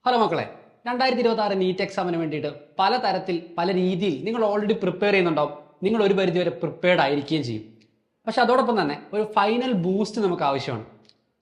Hello മക്കളെ, 2026 NEET എക്സാമിന് വേണ്ടിയിട്ട് പലതരത്തിൽ പല രീതിയിൽ നിങ്ങൾ ഓൾറെഡി പ്രിപ്പയർ ചെയ്യുന്നുണ്ടാവും. നിങ്ങൾ ഒരു പരിധിവരെ പ്രിപ്പയർഡ് ആയിരിക്കുകയും ചെയ്യും. പക്ഷെ അതോടൊപ്പം തന്നെ ഒരു ഫൈനൽ ബൂസ്റ്റ് നമുക്ക് ആവശ്യമാണ്.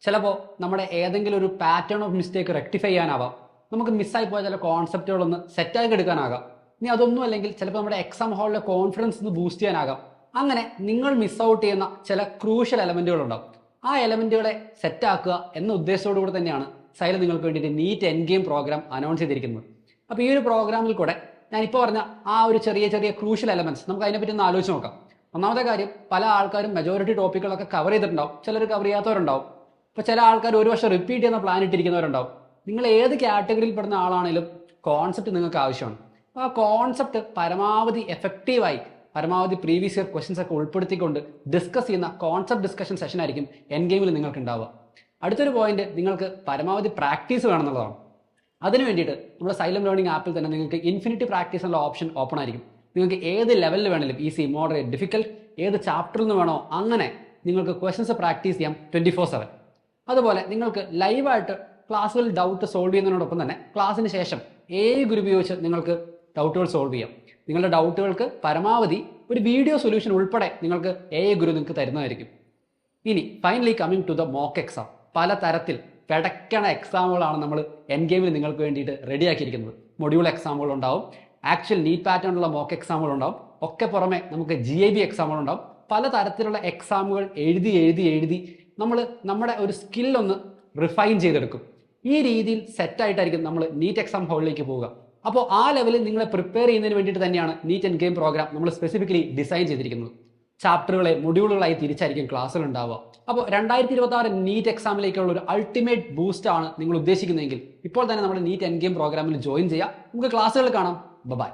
ചിലപ്പോൾ നമ്മുടെ ഏതെങ്കിലും ഒരു പാറ്റേൺ ഓഫ് മിസ്റ്റേക്ക് റെക്ടിഫൈ ചെയ്യാനാവാം. നമുക്ക് മിസ്സായി പോയ ചില കോൺസെപ്റ്റുകളൊന്ന് സെറ്റാക്കി എടുക്കാനാകാം. ഇനി അതൊന്നും അല്ലെങ്കിൽ ചിലപ്പോൾ നമ്മുടെ എക്സാം ഹാളിലെ കോൺഫിഡൻസ് ഒന്ന് ബൂസ്റ്റ് ചെയ്യാനാകാം. അങ്ങനെ നിങ്ങൾ മിസ് ഔട്ട് ചെയ്യുന്ന ചില ക്രൂഷ്യൽ എലമെന്റുകളുണ്ടാവും. ആ എലമെന്റുകളെ സെറ്റാക്കുക എന്ന ഉദ്ദേശത്തോടു കൂടെ തന്നെയാണ് സൈലം നിങ്ങൾക്ക് വേണ്ടിയിട്ട് NEET end game programme announce ചെയ്തിരിക്കുന്നത്. അപ്പോൾ ഈ ഒരു പ്രോഗ്രാമിൽ കൂടെ ഞാനിപ്പോൾ പറഞ്ഞ ആ ഒരു ചെറിയ ചെറിയ ക്രൂഷ്യൽ എലമെന്റ്സ് നമുക്ക് അതിനെപ്പറ്റി ഒന്ന് ആലോചിച്ച് നോക്കാം. ഒന്നാമത്തെ കാര്യം, പല ആൾക്കാരും മെജോറിറ്റി ടോപ്പിക്കുകളൊക്കെ കവർ ചെയ്തിട്ടുണ്ടാവും, ചിലർ കവർ ചെയ്യാത്തവരുണ്ടാവും. ഇപ്പോൾ ചില ആൾക്കാർ ഒരു വർഷം റിപ്പീറ്റ് ചെയ്യുന്ന പ്ലാൻ ഇട്ടിരിക്കുന്നവരുണ്ടാവും. നിങ്ങൾ ഏത് കാറ്റഗറിയിൽ പെടുന്ന ആളാണെങ്കിലും കോൺസെപ്റ്റ് നിങ്ങൾക്ക് ആവശ്യമാണ്. ആ കോൺസെപ്റ്റ് പരമാവധി എഫക്റ്റീവായി പരമാവധി പ്രീവിയസ് ഇയർ ക്വസ്റ്റ്യൻസ് ഒക്കെ ഉൾപ്പെടുത്തിക്കൊണ്ട് ഡിസ്കസ് ചെയ്യുന്ന കോൺസെപ്റ്റ് ഡിസ്കഷൻ സെഷൻ ആയിരിക്കും എൻഡ് ഗെയിമിൽ നിങ്ങൾക്ക് ഉണ്ടാവുക. അടുത്തൊരു പോയിന്റ്, നിങ്ങൾക്ക് പരമാവധി പ്രാക്ടീസ് വേണമെന്നുള്ളതാണ്. അതിന് വേണ്ടിയിട്ട് നമ്മുടെ സൈലം ലേണിംഗ് ആപ്പിൽ തന്നെ നിങ്ങൾക്ക് ഇൻഫിനിറ്റി പ്രാക്ടീസ് എന്നുള്ള ഓപ്ഷൻ ഓപ്പൺ ആയിരിക്കും. നിങ്ങൾക്ക് ഏത് ലെവലിൽ വേണമെങ്കിലും, ഈസി, മോഡറേറ്റ്, ഡിഫിക്കൽട്ട്, ഏത് ചാപ്റ്ററിൽ നിന്ന് വേണോ അങ്ങനെ നിങ്ങൾക്ക് ക്വസ്റ്റ്യൻസ് പ്രാക്ടീസ് ചെയ്യാം 24/7. അതുപോലെ നിങ്ങൾക്ക് ലൈവായിട്ട് ക്ലാസ്സുകളിൽ ഡൗട്ട് സോൾവ് ചെയ്യുന്നതിനോടൊപ്പം തന്നെ ക്ലാസ്സിന് ശേഷം ഗുരു ഉപയോഗിച്ച് നിങ്ങൾക്ക് ഡൗട്ടുകൾ സോൾവ് ചെയ്യാം. നിങ്ങളുടെ ഡൗട്ടുകൾക്ക് പരമാവധി ഒരു വീഡിയോ സൊല്യൂഷൻ ഉൾപ്പെടെ നിങ്ങൾക്ക് ഗുരു നിങ്ങൾക്ക് തരുന്നതായിരിക്കും. ഇനി finally coming to the mock exam. പലതരത്തിൽ പെടക്കണ എക്സാമുകളാണ് നമ്മൾ എൻഡ് ഗെയിമിൽ നിങ്ങൾക്ക് വേണ്ടിയിട്ട് റെഡിയാക്കിയിരിക്കുന്നത്. മൊഡ്യൂൾ എക്സാമുകൾ ഉണ്ടാവും, ആക്ച്വൽ നീറ്റ് പാറ്റേണിലുള്ള മോക്ക് എക്സാമുകൾ ഉണ്ടാവും, ഒക്കെ പുറമെ നമുക്ക് GIB എക്സാമുകൾ ഉണ്ടാവും. പലതരത്തിലുള്ള എക്സാമുകൾ എഴുതി നമ്മൾ നമ്മുടെ ഒരു സ്കില്ലൊന്ന് റിഫൈൻ ചെയ്തെടുക്കും. ഈ രീതിയിൽ സെറ്റായിട്ടായിരിക്കും നമ്മൾ നീറ്റ് എക്സാം ഹാളിലേക്ക് പോവുക. അപ്പോൾ ആ ലെവലിൽ നിങ്ങളെ പ്രിപ്പയർ ചെയ്യുന്നതിന് വേണ്ടിയിട്ട് തന്നെയാണ് നീറ്റ് എൻഡ് ഗെയിം പ്രോഗ്രാം നമ്മൾ സ്പെസിഫിക്കലി ഡിസൈൻ ചെയ്തിരിക്കുന്നത്. ചാപ്റ്ററുകളെ മൊഡ്യൂളുകളായി തിരിച്ചായിരിക്കും ക്ലാസ്സുകൾ ഉണ്ടാവുക. അപ്പോൾ 2026 നീറ്റ് എക്സാമിലേക്കുള്ള ഒരു അൾട്ടിമേറ്റ് ബൂസ്റ്റ് ആണ് നിങ്ങൾ ഉദ്ദേശിക്കുന്നതെങ്കിൽ ഇപ്പോൾ തന്നെ നമ്മുടെ നീറ്റ് എൻഡ് ഗെയിം പ്രോഗ്രാമിൽ ജോയിൻ ചെയ്യുക. നമുക്ക് ക്ലാസ്സുകൾ കാണാം. ബൈ.